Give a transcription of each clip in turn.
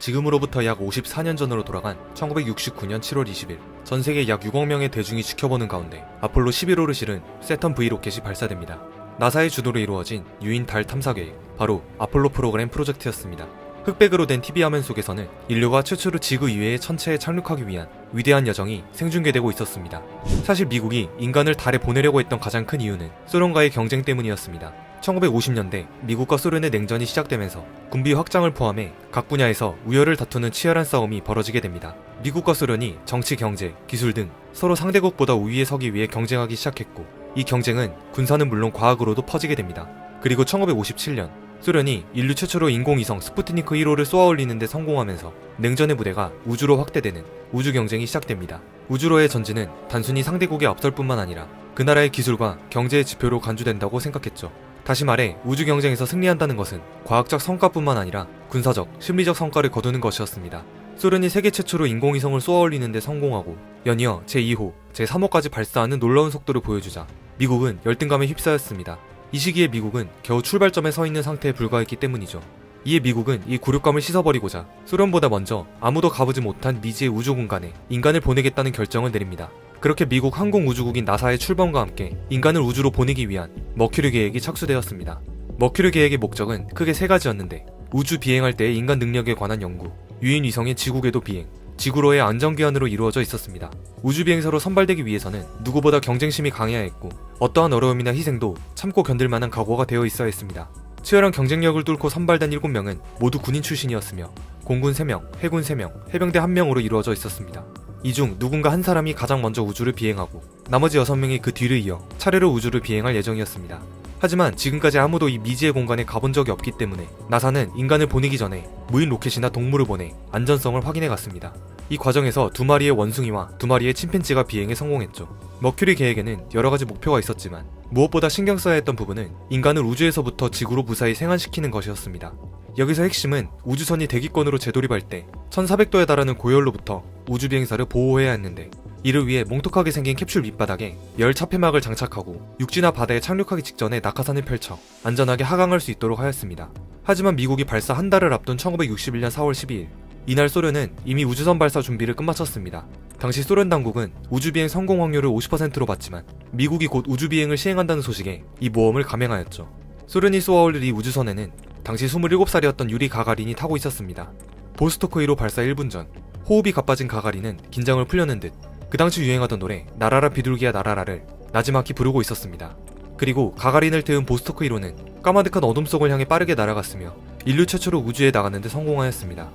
지금으로부터 약 54년 전으로 돌아간 1969년 7월 20일, 전 세계 약 6억 명의 대중이 지켜보는 가운데 아폴로 11호를 실은 세턴 V 로켓이 발사됩니다. 나사의 주도로 이루어진 유인 달 탐사 계획, 바로 아폴로 프로그램 프로젝트였습니다. 흑백으로 된 TV 화면 속에서는 인류가 최초로 지구 이외의 천체에 착륙하기 위한 위대한 여정이 생중계되고 있었습니다. 사실 미국이 인간을 달에 보내려고 했던 가장 큰 이유는 소련과의 경쟁 때문이었습니다. 1950년대 미국과 소련의 냉전이 시작되면서 군비 확장을 포함해 각 분야에서 우열을 다투는 치열한 싸움이 벌어지게 됩니다. 미국과 소련이 정치, 경제, 기술 등 서로 상대국보다 우위에 서기 위해 경쟁하기 시작했고, 이 경쟁은 군사는 물론 과학으로도 퍼지게 됩니다. 그리고 1957년 소련이 인류 최초로 인공위성 스푸트니크 1호를 쏘아올리는 데 성공하면서 냉전의 무대가 우주로 확대되는 우주 경쟁이 시작됩니다. 우주로의 전진은 단순히 상대국에 앞설 뿐만 아니라 그 나라의 기술과 경제의 지표로 간주된다고 생각했죠. 다시 말해 우주 경쟁에서 승리한다는 것은 과학적 성과뿐만 아니라 군사적, 심리적 성과를 거두는 것이었습니다. 소련이 세계 최초로 인공위성을 쏘아올리는 데 성공하고 연이어 제2호, 제3호까지 발사하는 놀라운 속도를 보여주자 미국은 열등감에 휩싸였습니다. 이 시기에 미국은 겨우 출발점에 서 있는 상태에 불과했기 때문이죠. 이에 미국은 이 굴욕감을 씻어버리고자 소련보다 먼저 아무도 가보지 못한 미지의 우주 공간에 인간을 보내겠다는 결정을 내립니다. 그렇게 미국 항공우주국인 나사의 출범과 함께 인간을 우주로 보내기 위한 머큐리 계획이 착수되었습니다. 머큐리 계획의 목적은 크게 세 가지였는데, 우주 비행할 때의 인간 능력에 관한 연구, 유인 위성의 지구 궤도 비행, 지구로의 안전귀환으로 이루어져 있었습니다. 우주 비행사로 선발되기 위해서는 누구보다 경쟁심이 강해야 했고, 어떠한 어려움이나 희생도 참고 견딜 만한 각오가 되어 있어야 했습니다. 치열한 경쟁력을 뚫고 선발된 7명은 모두 군인 출신이었으며 공군 3명, 해군 3명, 해병대 1명으로 이루어져 있었습니다. 이 중 누군가 한 사람이 가장 먼저 우주를 비행하고 나머지 6명이 그 뒤를 이어 차례로 우주를 비행할 예정이었습니다. 하지만 지금까지 아무도 이 미지의 공간에 가본 적이 없기 때문에 나사는 인간을 보내기 전에 무인 로켓이나 동물을 보내 안전성을 확인해 갔습니다. 이 과정에서 2마리의 원숭이와 2마리의 침팬지가 비행에 성공했죠. 머큐리 계획에는 여러가지 목표가 있었지만 무엇보다 신경 써야 했던 부분은 인간을 우주에서부터 지구로 무사히 생還시키는 것이었습니다. 여기서 핵심은 우주선이 대기권으로 재돌입할 때 1400도에 달하는 고열로부터 우주 비행사를 보호해야 했는데, 이를 위해 몽툭하게 생긴 캡슐 밑바닥에 열 차폐막을 장착하고 육지나 바다에 착륙하기 직전에 낙하산을 펼쳐 안전하게 하강할 수 있도록 하였습니다. 하지만 미국이 발사 한 달을 앞둔 1961년 4월 12일, 이날 소련은 이미 우주선 발사 준비를 끝마쳤습니다. 당시 소련 당국은 우주비행 성공 확률을 50%로 봤지만 미국이 곧 우주비행을 시행한다는 소식에 이 모험을 감행하였죠. 소련이 쏘아올릴 이 우주선에는 당시 27살이었던 유리 가가린이 타고 있었습니다. 보스토크 1호 발사 1분 전, 호흡이 가빠진 가가린은 긴장을 풀려는 듯 그 당시 유행하던 노래 나라라 비둘기야 나라라를 나지막히 부르고 있었습니다. 그리고 가가린을 태운 보스토크 1호는 까마득한 어둠 속을 향해 빠르게 날아갔으며 인류 최초로 우주에 나가는 데 성공하였습니다.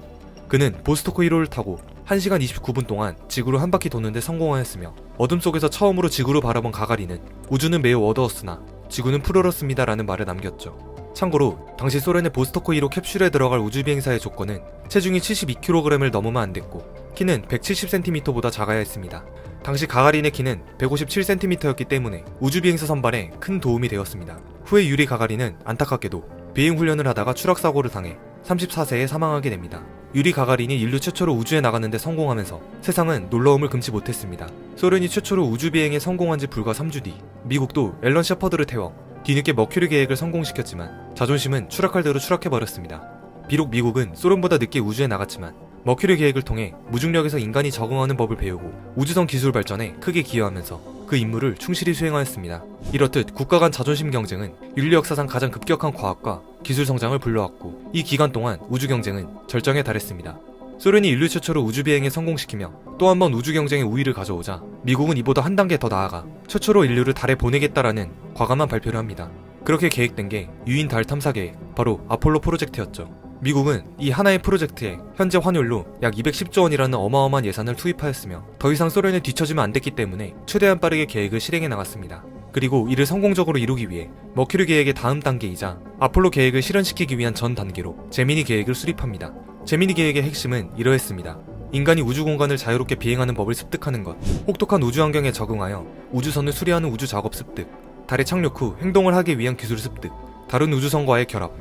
그는 보스토크 1호를 타고 1시간 29분 동안 지구를 한 바퀴 도는 데 성공하였으며, 어둠 속에서 처음으로 지구를 바라본 가가린은 우주는 매우 어두웠으나 지구는 푸르렀습니다 라는 말을 남겼죠. 참고로 당시 소련의 보스토크 1호 캡슐에 들어갈 우주비행사의 조건은 체중이 72kg을 넘으면 안 됐고 키는 170cm보다 작아야 했습니다. 당시 가가린의 키는 157cm였기 때문에 우주비행사 선발에 큰 도움이 되었습니다. 후에 유리 가가린은 안타깝게도 비행 훈련을 하다가 추락사고를 당해 34세에 사망하게 됩니다. 유리 가가린이 인류 최초로 우주에 나가는데 성공하면서 세상은 놀라움을 금치 못했습니다. 소련이 최초로 우주비행에 성공한 지 불과 3주 뒤, 미국도 앨런 셰퍼드를 태워 뒤늦게 머큐리 계획을 성공시켰지만 자존심은 추락할 대로 추락해버렸습니다. 비록 미국은 소련보다 늦게 우주에 나갔지만 머큐리 계획을 통해 무중력에서 인간이 적응하는 법을 배우고 우주선 기술 발전에 크게 기여하면서 그 임무를 충실히 수행하였습니다. 이렇듯 국가 간 자존심 경쟁은 인류 역사상 가장 급격한 과학과 기술 성장을 불러왔고, 이 기간 동안 우주 경쟁은 절정에 달했습니다. 소련이 인류 최초로 우주비행에 성공시키며 또 한 번 우주 경쟁의 우위를 가져오자 미국은 이보다 한 단계 더 나아가 최초로 인류를 달에 보내겠다라는 과감한 발표를 합니다. 그렇게 계획된 게 유인 달 탐사 계획, 바로 아폴로 프로젝트였죠. 미국은 이 하나의 프로젝트에 현재 환율로 약 210조 원이라는 어마어마한 예산을 투입하였으며 더 이상 소련에 뒤처지면 안 됐기 때문에 최대한 빠르게 계획을 실행해 나갔습니다. 그리고 이를 성공적으로 이루기 위해 머큐리 계획의 다음 단계이자 아폴로 계획을 실현시키기 위한 전 단계로 제미니 계획을 수립합니다. 제미니 계획의 핵심은 이러했습니다. 인간이 우주 공간을 자유롭게 비행하는 법을 습득하는 것, 혹독한 우주 환경에 적응하여 우주선을 수리하는 우주 작업 습득, 달에 착륙 후 행동을 하기 위한 기술 습득, 다른 우주선과의 결합.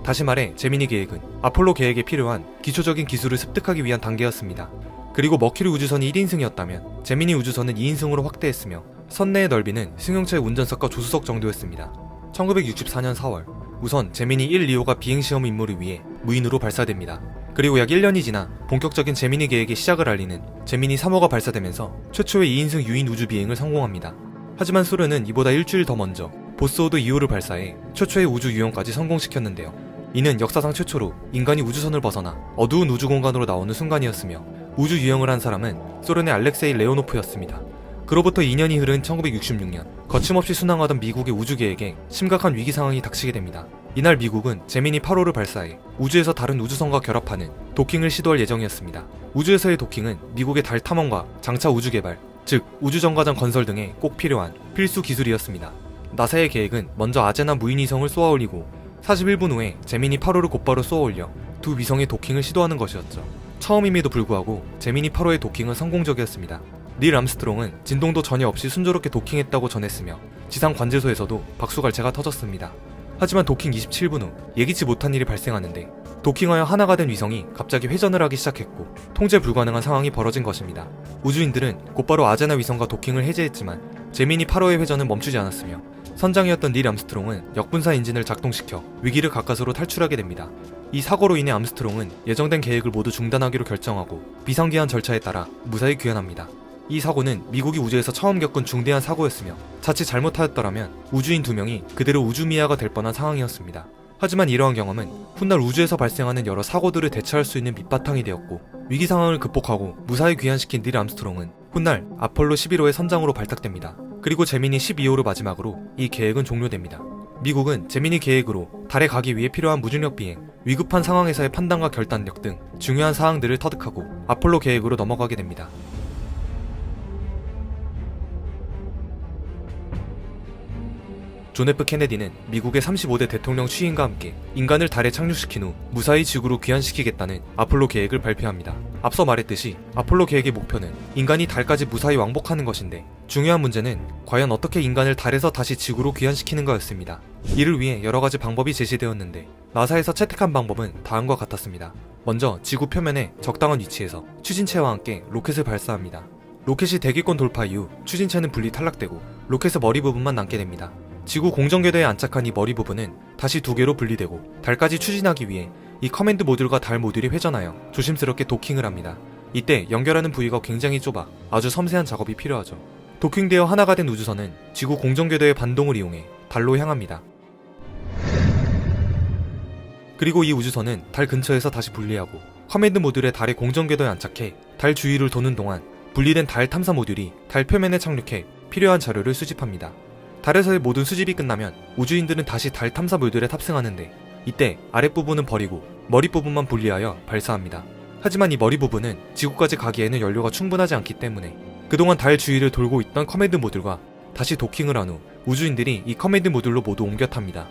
다시 말해 제미니 계획은 아폴로 계획에 필요한 기초적인 기술을 습득하기 위한 단계였습니다. 그리고 머큐리 우주선이 1인승이었다면 제미니 우주선은 2인승으로 확대했으며 선내의 넓이는 승용차의 운전석과 조수석 정도였습니다. 1964년 4월, 우선 제미니 1, 2호가 비행시험 임무를 위해 무인으로 발사됩니다. 그리고 약 1년이 지나 본격적인 제미니 계획의 시작을 알리는 제미니 3호가 발사되면서 최초의 2인승 유인 우주 비행을 성공합니다. 하지만 소련은 이보다 일주일 더 먼저 보스워드 2호를 발사해 최초의 우주 유영까지 성공시켰는데요. 이는 역사상 최초로 인간이 우주선을 벗어나 어두운 우주 공간으로 나오는 순간이었으며 우주 유영을 한 사람은 소련의 알렉세이 레오노프였습니다. 그로부터 2년이 흐른 1966년, 거침없이 순항하던 미국의 우주 계획에 심각한 위기 상황이 닥치게 됩니다. 이날 미국은 제미니 8호를 발사해 우주에서 다른 우주선과 결합하는 도킹을 시도할 예정이었습니다. 우주에서의 도킹은 미국의 달 탐험과 장차 우주 개발, 즉 우주정거장 건설 등에 꼭 필요한 필수 기술이었습니다. 나사의 계획은 먼저 아제나 무인위성을 쏘아올리고 41분 후에 제미니 8호를 곧바로 쏘아올려 두 위성의 도킹을 시도하는 것이었죠. 처음임에도 불구하고 제미니 8호의 도킹은 성공적이었습니다. 닐 암스트롱은 진동도 전혀 없이 순조롭게 도킹했다고 전했으며 지상 관제소에서도 박수갈채가 터졌습니다. 하지만 도킹 27분 후 예기치 못한 일이 발생하는데 도킹하여 하나가 된 위성이 갑자기 회전을 하기 시작했고 통제 불가능한 상황이 벌어진 것입니다. 우주인들은 곧바로 아제나 위성과 도킹을 해제했지만 제미니 8호의 회전은 멈추지 않았으며 선장이었던 닐 암스트롱은 역분사 엔진을 작동시켜 위기를 가까스로 탈출하게 됩니다. 이 사고로 인해 암스트롱은 예정된 계획을 모두 중단하기로 결정하고 비상기한 절차에 따라 무사히 귀환합니다. 이 사고는 미국이 우주에서 처음 겪은 중대한 사고였으며 자칫 잘못하였더라면 우주인 2명이 그대로 우주미아가 될 뻔한 상황이었습니다. 하지만 이러한 경험은 훗날 우주에서 발생하는 여러 사고들을 대처할 수 있는 밑바탕이 되었고 위기 상황을 극복하고 무사히 귀환시킨 닐 암스트롱은 훗날 아폴로 11호의 선장으로 발탁됩니다. 그리고 제미니 12호로 마지막으로 이 계획은 종료됩니다. 미국은 제미니 계획으로 달에 가기 위해 필요한 무중력 비행, 위급한 상황에서의 판단과 결단력 등 중요한 사항들을 터득하고 아폴로 계획으로 넘어가게 됩니다. 존 F 케네디는 미국의 35대 대통령 취임과 함께 인간을 달에 착륙시킨 후 무사히 지구로 귀환시키겠다는 아폴로 계획을 발표합니다. 앞서 말했듯이 아폴로 계획의 목표는 인간이 달까지 무사히 왕복하는 것인데 중요한 문제는 과연 어떻게 인간을 달에서 다시 지구로 귀환시키는가였습니다. 이를 위해 여러가지 방법이 제시되었는데 나사에서 채택한 방법은 다음과 같았습니다. 먼저 지구 표면에 적당한 위치에서 추진체와 함께 로켓을 발사합니다. 로켓이 대기권 돌파 이후 추진체는 분리 탈락되고 로켓의 머리 부분만 남게 됩니다. 지구 공정궤도에 안착한 이 머리 부분은 다시 두 개로 분리되고 달까지 추진하기 위해 이 커맨드 모듈과 달 모듈이 회전하여 조심스럽게 도킹을 합니다. 이때 연결하는 부위가 굉장히 좁아 아주 섬세한 작업이 필요하죠. 도킹되어 하나가 된 우주선은 지구 공정궤도의 반동을 이용해 달로 향합니다. 그리고 이 우주선은 달 근처에서 다시 분리하고 커맨드 모듈의 달의 공정궤도에 안착해 달 주위를 도는 동안 분리된 달 탐사 모듈이 달 표면에 착륙해 필요한 자료를 수집합니다. 달에서의 모든 수집이 끝나면 우주인들은 다시 달 탐사 모듈에 탑승하는데 이때 아랫부분은 버리고 머리부분만 분리하여 발사합니다. 하지만 이 머리부분은 지구까지 가기에는 연료가 충분하지 않기 때문에 그동안 달 주위를 돌고 있던 커맨드 모듈과 다시 도킹을 한 후 우주인들이 이 커맨드 모듈로 모두 옮겨 탑니다.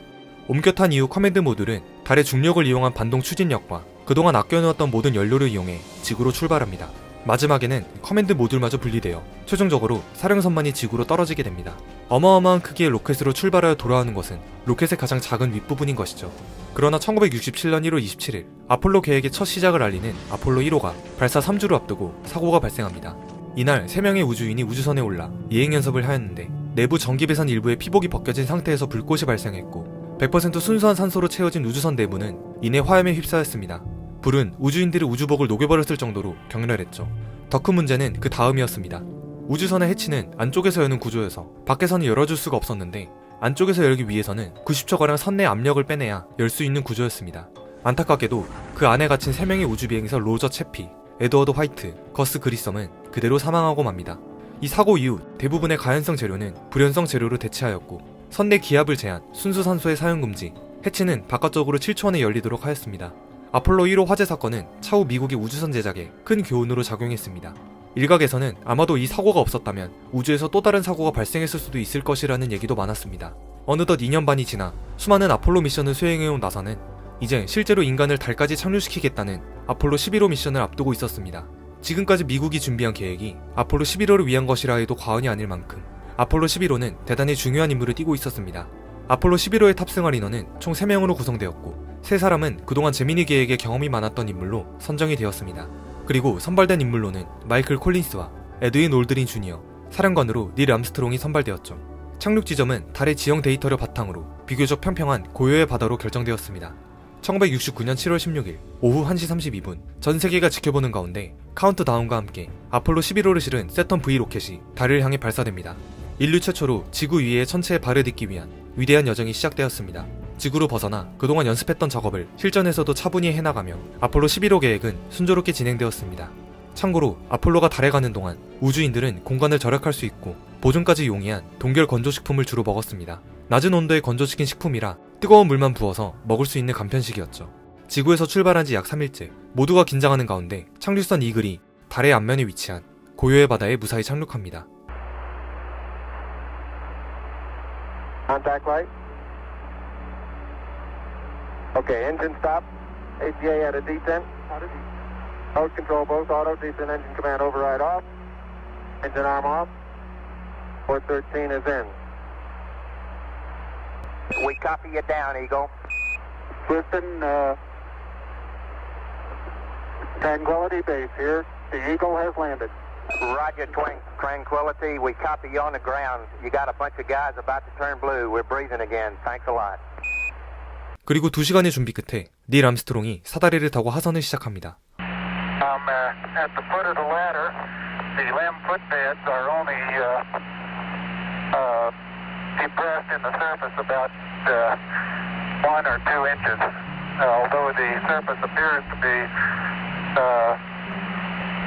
옮겨 탄 이후 커맨드 모듈은 달의 중력을 이용한 반동 추진력과 그동안 아껴놓았던 모든 연료를 이용해 지구로 출발합니다. 마지막에는 커맨드 모듈마저 분리되어 최종적으로 사령선만이 지구로 떨어지게 됩니다. 어마어마한 크기의 로켓으로 출발하여 돌아오는 것은 로켓의 가장 작은 윗부분인 것이죠. 그러나 1967년 1월 27일 아폴로 계획의 첫 시작을 알리는 아폴로 1호가 발사 3주를 앞두고 사고가 발생합니다. 이날 3명의 우주인이 우주선에 올라 예행연습을 하였는데 내부 전기 배선 일부의 피복이 벗겨진 상태에서 불꽃이 발생했고 100% 순수한 산소로 채워진 우주선 내부는 이내 화염에 휩싸였습니다. 불은 우주인들의 우주복을 녹여버렸을 정도로 격렬했죠. 더 큰 문제는 그 다음이었습니다. 우주선의 해치는 안쪽에서 여는 구조여서 밖에서는 열어줄 수가 없었는데 안쪽에서 열기 위해서는 90초가량 선내 압력을 빼내야 열 수 있는 구조였습니다. 안타깝게도 그 안에 갇힌 3명의 우주비행사 로저 채피, 에드워드 화이트, 거스 그리썸은 그대로 사망하고 맙니다. 이 사고 이후 대부분의 가연성 재료는 불연성 재료로 대체하였고 선내 기압을 제한, 순수 산소의 사용 금지, 해치는 바깥쪽으로 7초 안에 열리도록 하였습니다. 아폴로 1호 화재 사건은 차후 미국의 우주선 제작에 큰 교훈으로 작용했습니다. 일각에서는 아마도 이 사고가 없었다면 우주에서 또 다른 사고가 발생했을 수도 있을 것이라는 얘기도 많았습니다. 어느덧 2년 반이 지나 수많은 아폴로 미션을 수행해온 나사는 이제 실제로 인간을 달까지 착륙시키겠다는 아폴로 11호 미션을 앞두고 있었습니다. 지금까지 미국이 준비한 계획이 아폴로 11호를 위한 것이라 해도 과언이 아닐 만큼 아폴로 11호는 대단히 중요한 임무를 띠고 있었습니다. 아폴로 11호에 탑승할 인원은 총 3명으로 구성되었고 3사람은 그동안 제미니 계획에 경험이 많았던 인물로 선정이 되었습니다. 그리고 선발된 인물로는 마이클 콜린스와 에드윈 올드린 주니어, 사령관으로 닐 암스트롱이 선발되었죠. 착륙 지점은 달의 지형 데이터를 바탕으로 비교적 평평한 고요의 바다로 결정되었습니다. 1969년 7월 16일 오후 1시 32분 전 세계가 지켜보는 가운데 카운트다운과 함께 아폴로 11호를 실은 세턴 V 로켓이 달을 향해 발사됩니다. 인류 최초로 지구 위에 천체에 발을 딛기 위한 위대한 여정이 시작되었습니다. 지구로 벗어나 그동안 연습했던 작업을 실전에서도 차분히 해나가며 아폴로 11호 계획은 순조롭게 진행되었습니다. 참고로 아폴로가 달에 가는 동안 우주인들은 공간을 절약할 수 있고 보존까지 용이한 동결 건조식품을 주로 먹었습니다. 낮은 온도에 건조시킨 식품이라 뜨거운 물만 부어서 먹을 수 있는 간편식이었죠. 지구에서 출발한 지 약 3일째 모두가 긴장하는 가운데 착륙선 이글이 달의 앞면에 위치한 고요의 바다에 무사히 착륙합니다. Contact light. Okay, engine stop. ATA at a descent. Mode control both auto, descent engine command override off. Engine arm off. Port 13 is in. We copy you down, Eagle. Houston, Tranquility Base here. The Eagle has landed. Roger, Tranquility. We copy you on the ground. You got a bunch of guys about to turn blue. We're breathing again. Thanks a lot. 그리고 2시간의 준비 끝에 닐 암스트롱이 사다리를 타고 하선을 시작합니다. At the foot of the ladder, the limb footbeds are only depressed in the surface about 1 or 2 inches, although the surface appears to be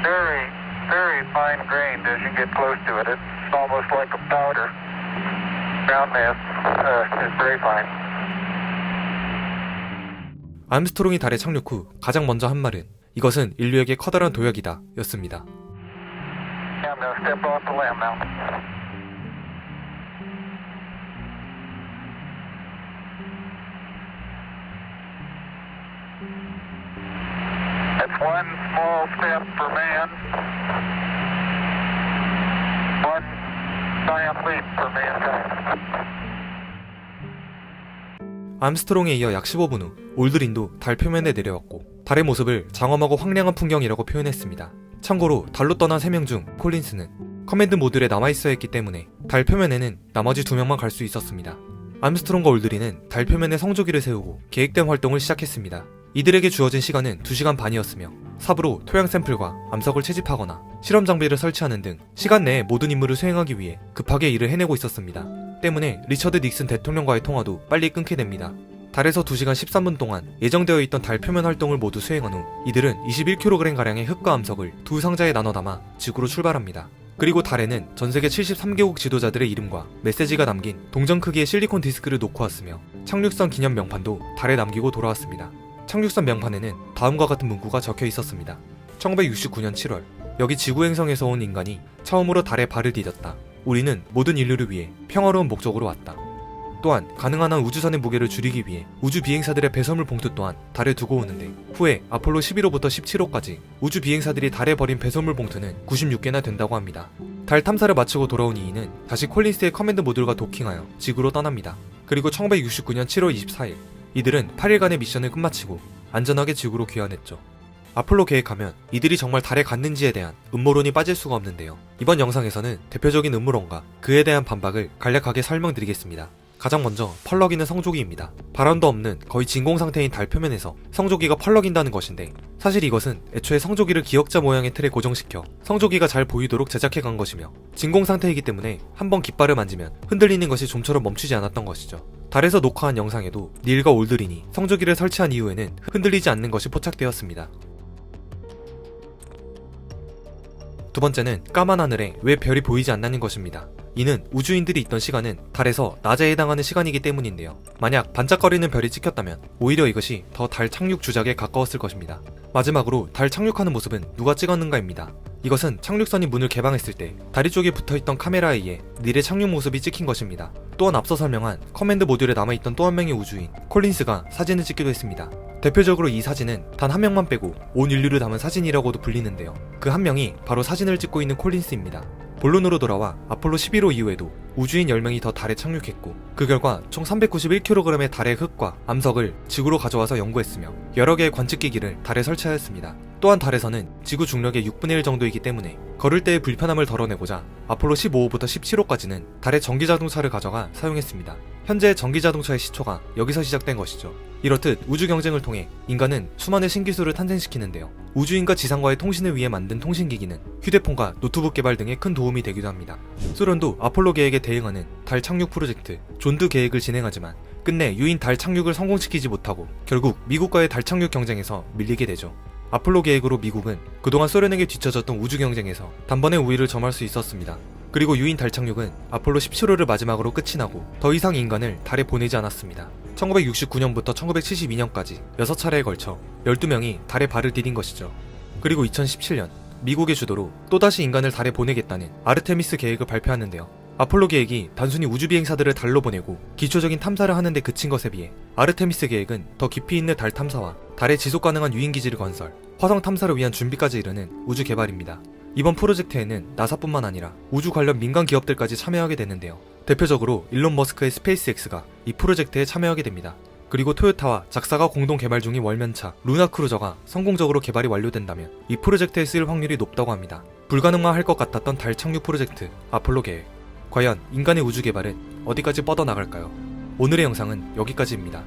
very fine-grained as you get close to it. It's almost like a powder. Ground mass is very fine. 암스트롱이 달에 착륙 후 가장 먼저 한 말은 이것은 인류에게 커다란 도약이다 였습니다. I'm going to step off the limb now. That's one small step for man, one giant leap for mankind. 암스트롱에 이어 약 15분 후 올드린도 달 표면에 내려왔고 달의 모습을 장엄하고 황량한 풍경이라고 표현했습니다. 참고로 달로 떠난 3명 중 콜린스는 커맨드 모듈에 남아있어야 했기 때문에 달 표면에는 나머지 2명만 갈 수 있었습니다. 암스트롱과 올드린은 달 표면에 성조기를 세우고 계획된 활동을 시작했습니다. 이들에게 주어진 시간은 2시간 반이었으며 삽으로 토양 샘플과 암석을 채집하거나 실험 장비를 설치하는 등 시간 내에 모든 임무를 수행하기 위해 급하게 일을 해내고 있었습니다. 때문에 리처드 닉슨 대통령과의 통화도 빨리 끊게 됩니다. 달에서 2시간 13분 동안 예정되어 있던 달 표면 활동을 모두 수행한 후 이들은 21kg가량의 흙과 암석을 2 상자에 나눠 담아 지구로 출발합니다. 그리고 달에는 전세계 73개국 지도자들의 이름과 메시지가 담긴 동전 크기의 실리콘 디스크를 놓고 왔으며 착륙선 기념 명판도 달에 남기고 돌아왔습니다. 착륙선 명판에는 다음과 같은 문구가 적혀 있었습니다. 1969년 7월 여기 지구 행성에서 온 인간이 처음으로 달에 발을 디뎠다. 우리는 모든 인류를 위해 평화로운 목적으로 왔다. 또한 가능한 한 우주선의 무게를 줄이기 위해 우주 비행사들의 배설물 봉투 또한 달에 두고 오는데 후에 아폴로 11호부터 17호까지 우주 비행사들이 달에 버린 배설물 봉투는 96개나 된다고 합니다. 달 탐사를 마치고 돌아온 이인은 다시 콜린스의 커맨드 모듈과 도킹하여 지구로 떠납니다. 그리고 1969년 7월 24일 이들은 8일간의 미션을 끝마치고 안전하게 지구로 귀환했죠. 아폴로 계획하면 이들이 정말 달에 갔는지에 대한 음모론이 빠질 수가 없는데요. 이번 영상에서는 대표적인 음모론과 그에 대한 반박을 간략하게 설명드리겠습니다. 가장 먼저 펄럭이는 성조기입니다. 바람도 없는 거의 진공 상태인 달 표면에서 성조기가 펄럭인다는 것인데 사실 이것은 애초에 성조기를 기역자 모양의 틀에 고정시켜 성조기가 잘 보이도록 제작해 간 것이며 진공 상태이기 때문에 한번 깃발을 만지면 흔들리는 것이 좀처럼 멈추지 않았던 것이죠. 달에서 녹화한 영상에도 닐과 올드린이 성조기를 설치한 이후에는 흔들리지 않는 것이 포착되었습니다. 두 번째는 까만 하늘에 왜 별이 보이지 않는 것입니다. 이는 우주인들이 있던 시간은 달에서 낮에 해당하는 시간이기 때문인데요. 만약 반짝거리는 별이 찍혔다면 오히려 이것이 더 달 착륙 주작에 가까웠을 것입니다. 마지막으로 달 착륙하는 모습은 누가 찍었는가입니다. 이것은 착륙선이 문을 개방했을 때 다리 쪽에 붙어있던 카메라에 의해 닐의 착륙 모습이 찍힌 것입니다. 또한 앞서 설명한 커맨드 모듈에 남아있던 또 한 명의 우주인 콜린스가 사진을 찍기도 했습니다. 대표적으로 이 사진은 단 한 명만 빼고 온 인류를 담은 사진이라고도 불리는데요. 그 한 명이 바로 사진을 찍고 있는 콜린스입니다. 본론으로 돌아와 아폴로 11호 이후에도 우주인 10명이 더 달에 착륙했고 그 결과 총 391kg의 달의 흙과 암석을 지구로 가져와서 연구했으며 여러 개의 관측기기를 달에 설치하였습니다. 또한 달에서는 지구 중력의 6분의 1 정도이기 때문에 걸을 때의 불편함을 덜어내고자 아폴로 15호부터 17호까지는 달의 전기자동차를 가져가 사용했습니다. 현재 전기자동차의 시초가 여기서 시작된 것이죠. 이렇듯 우주 경쟁을 통해 인간은 수많은 신기술을 탄생시키는데요. 우주인과 지상과의 통신을 위해 만든 통신기기는 휴대폰과 노트북 개발 등에 큰 도움이 되기도 합니다. 소련도 아폴로 계획에 대응하는 달 착륙 프로젝트 존드 계획을 진행하지만 끝내 유인 달 착륙을 성공시키지 못하고 결국 미국과의 달 착륙 경쟁에서 밀리게 되죠. 아폴로 계획으로 미국은 그동안 소련에게 뒤처졌던 우주 경쟁에서 단번에 우위를 점할 수 있었습니다. 그리고 유인 달 착륙은 아폴로 17호를 마지막으로 끝이 나고 더 이상 인간을 달에 보내지 않았습니다. 1969년부터 1972년까지 6차례에 걸쳐 12명이 달에 발을 디딘 것이죠. 그리고 2017년 미국의 주도로 또다시 인간을 달에 보내겠다는 아르테미스 계획을 발표하는데요. 아폴로 계획이 단순히 우주 비행사들을 달로 보내고 기초적인 탐사를 하는데 그친 것에 비해 아르테미스 계획은 더 깊이 있는 달 탐사와 달의 지속 가능한 유인 기지를 건설, 화성 탐사를 위한 준비까지 이르는 우주 개발입니다. 이번 프로젝트에는 나사뿐만 아니라 우주 관련 민간 기업들까지 참여하게 되는데요. 대표적으로 일론 머스크의 스페이스X가 이 프로젝트에 참여하게 됩니다. 그리고 토요타와 작사가 공동 개발 중인 월면차 루나 크루저가 성공적으로 개발이 완료된다면 이 프로젝트에 쓰일 확률이 높다고 합니다. 불가능화할 것 같았던 달 착륙 프로젝트 아폴로 계획. 과연 인간의 우주 개발은 어디까지 뻗어나갈까요? 오늘의 영상은 여기까지입니다.